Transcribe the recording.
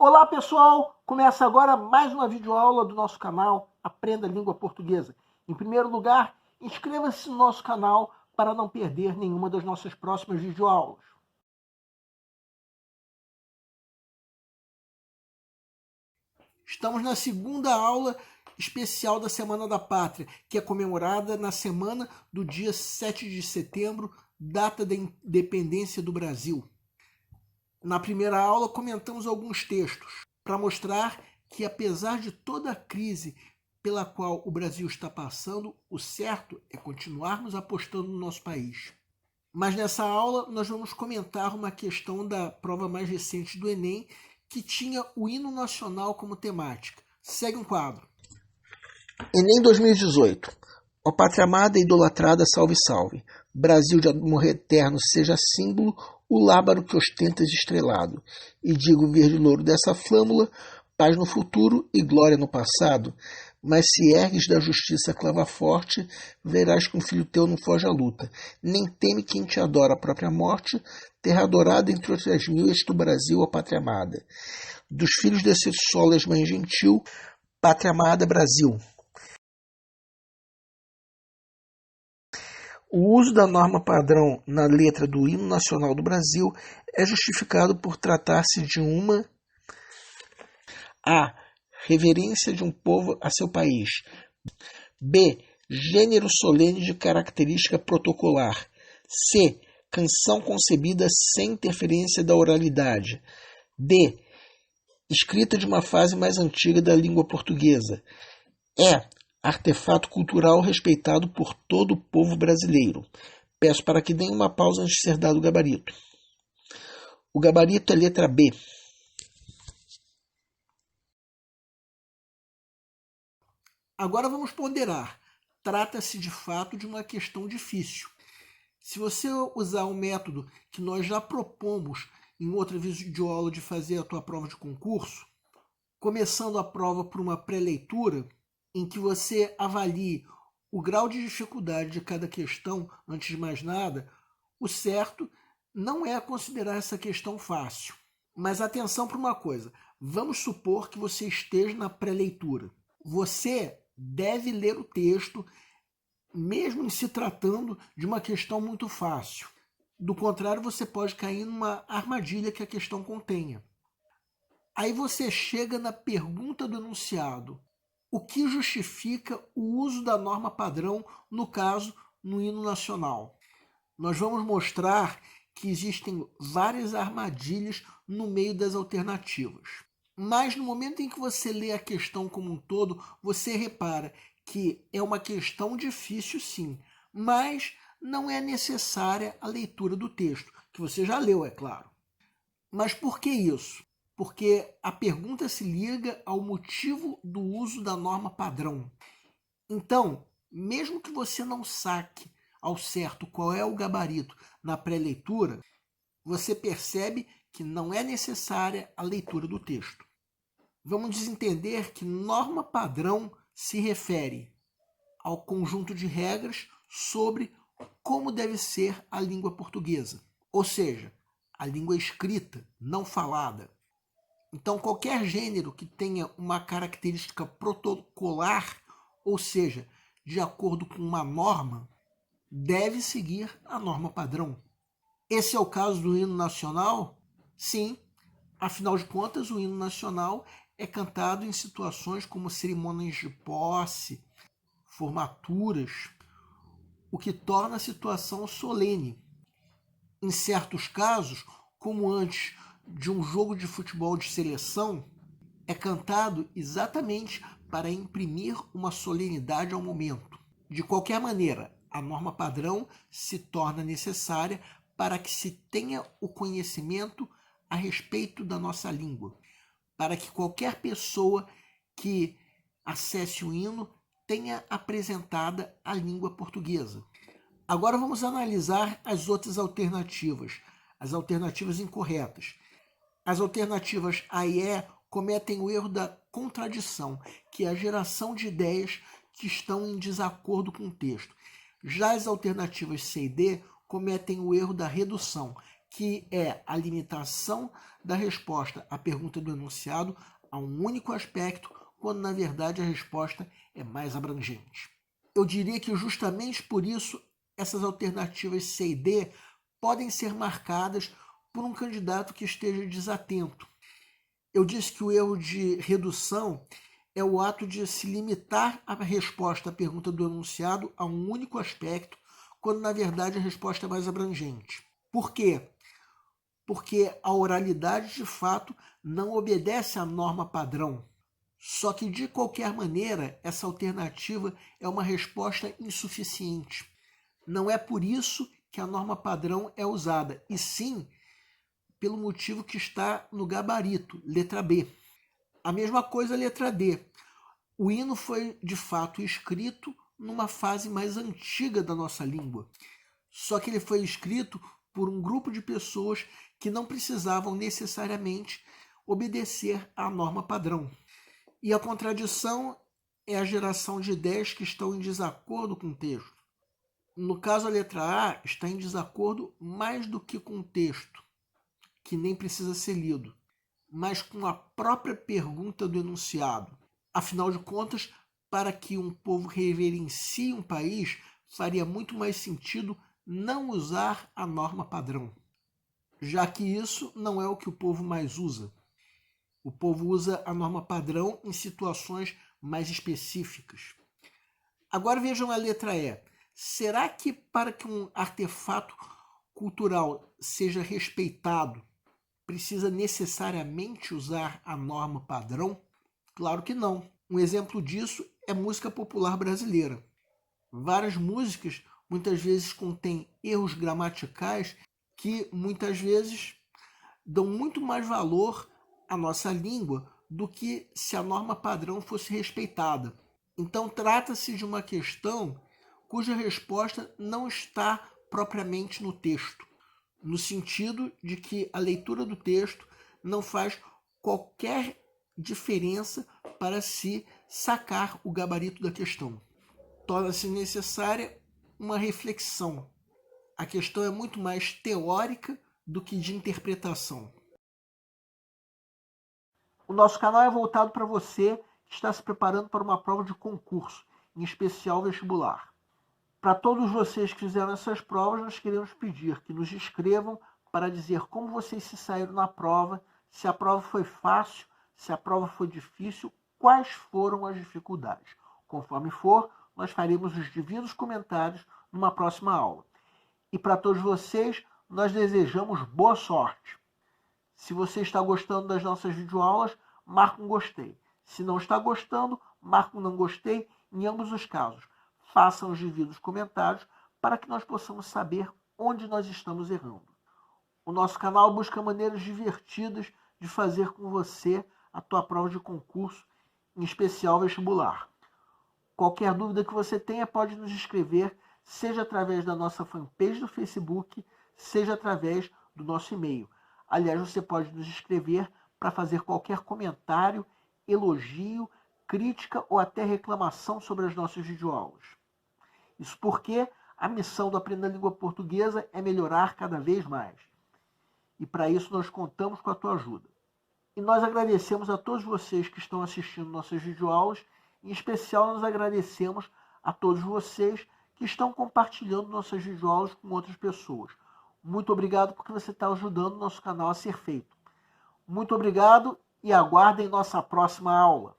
Olá pessoal, começa agora mais uma videoaula do nosso canal Aprenda Língua Portuguesa. Em primeiro lugar, inscreva-se no nosso canal para não perder nenhuma das nossas próximas videoaulas. Estamos na segunda aula especial da Semana da Pátria, que é comemorada na semana do dia 7 de setembro, data da independência do Brasil. Na primeira aula comentamos alguns textos para mostrar que, apesar de toda a crise pela qual o Brasil está passando, o certo é continuarmos apostando no nosso país. Mas nessa aula nós vamos comentar uma questão da prova mais recente do Enem, que tinha o hino nacional como temática. Segue um quadro. Enem 2018. Ó pátria amada e idolatrada, salve, salve. Brasil de amor eterno, seja símbolo, o lábaro que ostentas estrelado. E digo verde louro dessa flâmula, paz no futuro e glória no passado. Mas se ergues da justiça clava forte, verás que um filho teu não foge à luta. Nem teme quem te adora a própria morte, terra adorada entre outras mil, és tu, Brasil, ó pátria amada. Dos filhos desse solo és mãe gentil, pátria amada, Brasil. O uso da norma padrão na letra do hino nacional do Brasil é justificado por tratar-se de uma A. Reverência de um povo a seu país. B. Gênero solene de característica protocolar. C. Canção concebida sem interferência da oralidade. D. Escrita de uma fase mais antiga da língua portuguesa. E. Artefato cultural respeitado por todo o povo brasileiro. Peço para que deem uma pausa antes de ser dado o gabarito. O gabarito é letra B. Agora vamos ponderar. Trata-se de fato de uma questão difícil. Se você usar um método que nós já propomos em outra videoaula de fazer a tua prova de concurso, começando a prova por uma pré-leitura, em que você avalie o grau de dificuldade de cada questão, antes de mais nada, o certo não é considerar essa questão fácil. Mas atenção para uma coisa, vamos supor que você esteja na pré-leitura. Você deve ler o texto, mesmo em se tratando de uma questão muito fácil. Do contrário, você pode cair numa armadilha que a questão contenha. Aí você chega na pergunta do enunciado. O que justifica o uso da norma padrão, no caso, no hino nacional? Nós vamos mostrar que existem várias armadilhas no meio das alternativas. Mas no momento em que você lê a questão como um todo, você repara que é uma questão difícil, sim, mas não é necessária a leitura do texto, que você já leu, é claro. Mas por que isso? Porque a pergunta se liga ao motivo do uso da norma padrão. Então, mesmo que você não saque ao certo qual é o gabarito na pré-leitura, você percebe que não é necessária a leitura do texto. Vamos entender que norma padrão se refere ao conjunto de regras sobre como deve ser a língua portuguesa, ou seja, a língua escrita, não falada. Então, qualquer gênero que tenha uma característica protocolar, ou seja, de acordo com uma norma, deve seguir a norma padrão. Esse é o caso do hino nacional? Sim, afinal de contas, o hino nacional é cantado em situações como cerimônias de posse, formaturas, o que torna a situação solene. Em certos casos, como antes de um jogo de futebol de seleção, é cantado exatamente para imprimir uma solenidade ao momento. De qualquer maneira, a norma padrão se torna necessária para que se tenha o conhecimento a respeito da nossa língua, para que qualquer pessoa que acesse o hino tenha apresentada a língua portuguesa. Agora vamos analisar as outras alternativas, as alternativas incorretas. As alternativas A e E cometem o erro da contradição, que é a geração de ideias que estão em desacordo com o texto. Já as alternativas C e D cometem o erro da redução, que é a limitação da resposta à pergunta do enunciado a um único aspecto, quando na verdade a resposta é mais abrangente. Eu diria que justamente por isso essas alternativas C e D podem ser marcadas por um candidato que esteja desatento. Eu disse que o erro de redução é o ato de se limitar a resposta à pergunta do enunciado a um único aspecto, quando na verdade a resposta é mais abrangente. Por quê? Porque a oralidade de fato não obedece à norma padrão. Só que de qualquer maneira, essa alternativa é uma resposta insuficiente. Não é por isso que a norma padrão é usada, e sim pelo motivo que está no gabarito, letra B. A mesma coisa, letra D. O hino foi, de fato, escrito numa fase mais antiga da nossa língua. Só que ele foi escrito por um grupo de pessoas que não precisavam necessariamente obedecer à norma padrão. E a contradição é a geração de ideias que estão em desacordo com o texto. No caso, a letra A está em desacordo mais do que com o texto, que nem precisa ser lido, mas com a própria pergunta do enunciado. Afinal de contas, para que um povo reverencie um país, faria muito mais sentido não usar a norma padrão, já que isso não é o que o povo mais usa. O povo usa a norma padrão em situações mais específicas. Agora vejam a letra E. Será que para que um artefato cultural seja respeitado, precisa necessariamente usar a norma padrão? Claro que não. Um exemplo disso é música popular brasileira. Várias músicas muitas vezes contêm erros gramaticais que muitas vezes dão muito mais valor à nossa língua do que se a norma padrão fosse respeitada. Então trata-se de uma questão cuja resposta não está propriamente no texto, no sentido de que a leitura do texto não faz qualquer diferença para se sacar o gabarito da questão. Torna-se necessária uma reflexão. A questão é muito mais teórica do que de interpretação. O nosso canal é voltado para você que está se preparando para uma prova de concurso, em especial vestibular. Para todos vocês que fizeram essas provas, nós queremos pedir que nos escrevam para dizer como vocês se saíram na prova, se a prova foi fácil, se a prova foi difícil, quais foram as dificuldades. Conforme for, nós faremos os devidos comentários numa próxima aula. E para todos vocês, nós desejamos boa sorte. Se você está gostando das nossas videoaulas, marque um gostei. Se não está gostando, marque um não gostei. Em ambos os casos, façam os devidos comentários para que nós possamos saber onde nós estamos errando. O nosso canal busca maneiras divertidas de fazer com você a tua prova de concurso, em especial vestibular. Qualquer dúvida que você tenha, pode nos escrever, seja através da nossa fanpage do Facebook, seja através do nosso e-mail. Aliás, você pode nos escrever para fazer qualquer comentário, elogio, crítica ou até reclamação sobre as nossas videoaulas. Isso porque a missão do Aprenda a Língua Portuguesa é melhorar cada vez mais. E para isso nós contamos com a tua ajuda. E nós agradecemos a todos vocês que estão assistindo nossas videoaulas. Em especial, nós agradecemos a todos vocês que estão compartilhando nossas videoaulas com outras pessoas. Muito obrigado porque você está ajudando o nosso canal a ser feito. Muito obrigado e aguardem nossa próxima aula.